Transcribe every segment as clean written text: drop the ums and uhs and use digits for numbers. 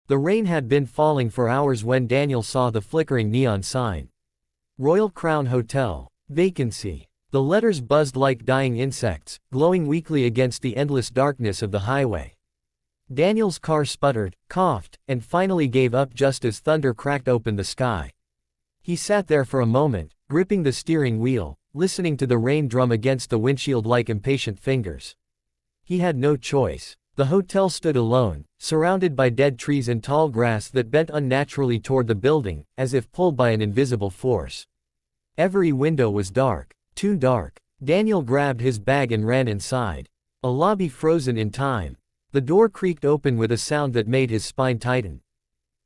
The rain had been falling for hours when Daniel saw the flickering neon sign. Royal Crown Hotel. Vacancy. The letters buzzed like dying insects, glowing weakly against the endless darkness of the highway. Daniel's car sputtered, coughed, and finally gave up just as thunder cracked open the sky. He sat there for a moment, gripping the steering wheel, listening to the rain drum against the windshield like impatient fingers. He had no choice. The hotel stood alone, surrounded by dead trees and tall grass that bent unnaturally toward the building, as if pulled by an invisible force. Every window was dark, too dark. Daniel grabbed his bag and ran inside. A lobby frozen in time. The door creaked open with a sound that made his spine tighten.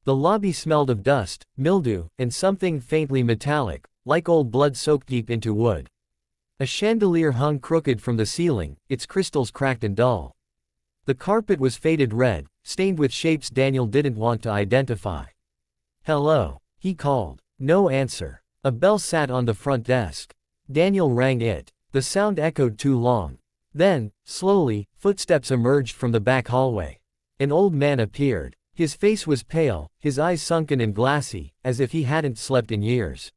The lobby smelled of dust, mildew, and something faintly metallic, like old blood soaked deep into wood. A chandelier hung crooked from the ceiling, its crystals cracked and dull. The carpet was faded red, stained with shapes Daniel didn't want to identify. "Hello," he called. No answer. A bell sat on the front desk. Daniel rang it. The sound echoed too long. Then, slowly, footsteps emerged from the back hallway. An old man appeared. His face was pale, his eyes sunken and glassy, as if he hadn't slept in years.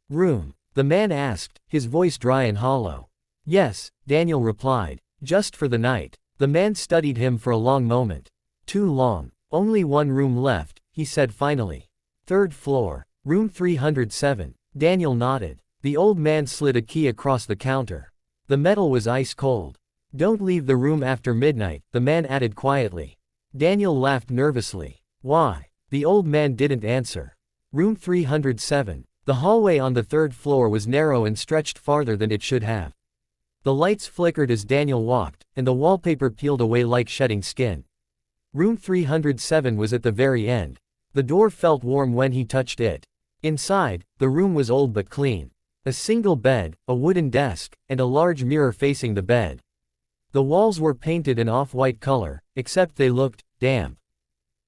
"Room?" the man asked, his voice dry and hollow. "Yes," Daniel replied. "Just for the night." The man studied him for a long moment. "Too long. Only one room left," he said finally. "Third floor. Room 307. Daniel nodded. The old man slid a key across the counter. The metal was ice cold. "Don't leave the room after midnight," the man added quietly. Daniel laughed nervously. "Why?" The old man didn't answer. Room 307. The hallway on the third floor was narrow and stretched farther than it should have. The lights flickered as Daniel walked, and the wallpaper peeled away like shedding skin. Room 307 was at the very end. The door felt warm when he touched it. Inside, the room was old but clean. A single bed, a wooden desk, and a large mirror facing the bed. The walls were painted an off-white color, except they looked damp.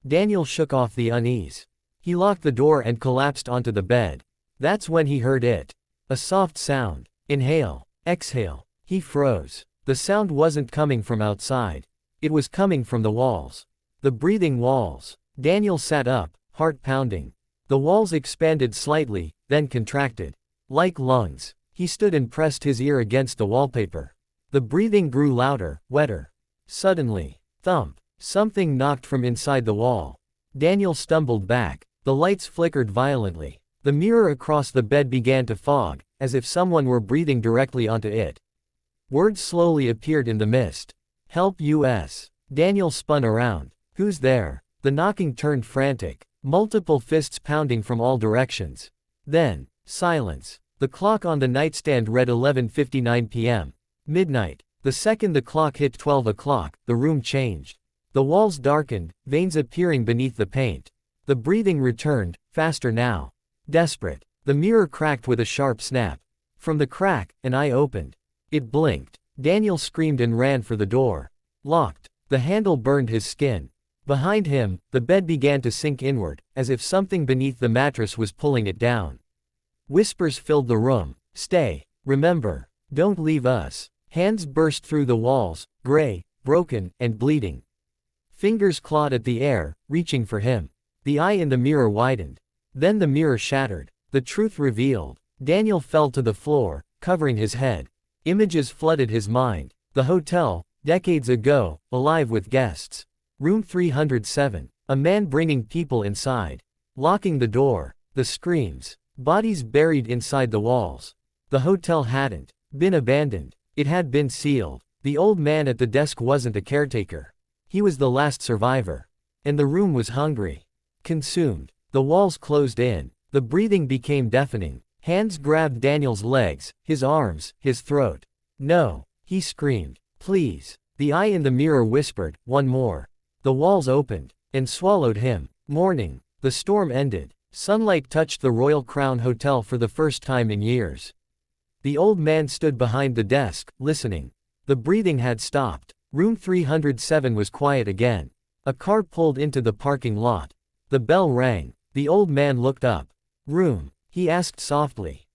Daniel shook off the unease. He locked the door and collapsed onto the bed. That's when he heard it. A soft sound. Inhale. Exhale. He froze. The sound wasn't coming from outside. It was coming from the walls. The breathing walls. Daniel sat up, heart pounding. The walls expanded slightly, then contracted. Like lungs. He stood and pressed his ear against the wallpaper. The breathing grew louder, wetter. Suddenly, thump. Something knocked from inside the wall. Daniel stumbled back. The lights flickered violently. The mirror across the bed began to fog, as if someone were breathing directly onto it. Words slowly appeared in the mist. "Help US." Daniel spun around. "Who's there?" The knocking turned frantic. Multiple fists pounding from all directions. Then, silence. The clock on the nightstand read 11:59 p.m. Midnight. The second the clock hit 12 o'clock, the room changed. The walls darkened, veins appearing beneath the paint. The breathing returned, faster now. Desperate. The mirror cracked with a sharp snap. From the crack, an eye opened. It blinked. Daniel screamed and ran for the door. Locked. The handle burned his skin. Behind him, the bed began to sink inward, as if something beneath the mattress was pulling it down. Whispers filled the room. "Stay. Remember. Don't leave us." Hands burst through the walls, gray, broken, and bleeding. Fingers clawed at the air, reaching for him. The eye in the mirror widened. Then the mirror shattered. The truth revealed. Daniel fell to the floor, covering his head. Images flooded his mind. The hotel, decades ago, alive with guests. Room 307. A man bringing people inside. Locking the door. The screams. Bodies buried inside the walls. The hotel hadn't been abandoned. It had been sealed. The old man at the desk wasn't a caretaker. He was the last survivor. And the room was hungry. Consumed. The walls closed in. The breathing became deafening. Hands grabbed Daniel's legs, his arms, his throat. "No," he screamed. "Please." The eye in the mirror whispered, "One more." The walls opened and swallowed him. Morning. The storm ended. Sunlight touched the Royal Crown Hotel for the first time in years. The old man stood behind the desk, listening. The breathing had stopped. Room 307 was quiet again. A car pulled into the parking lot. The bell rang. The old man looked up. "Room?" he asked softly.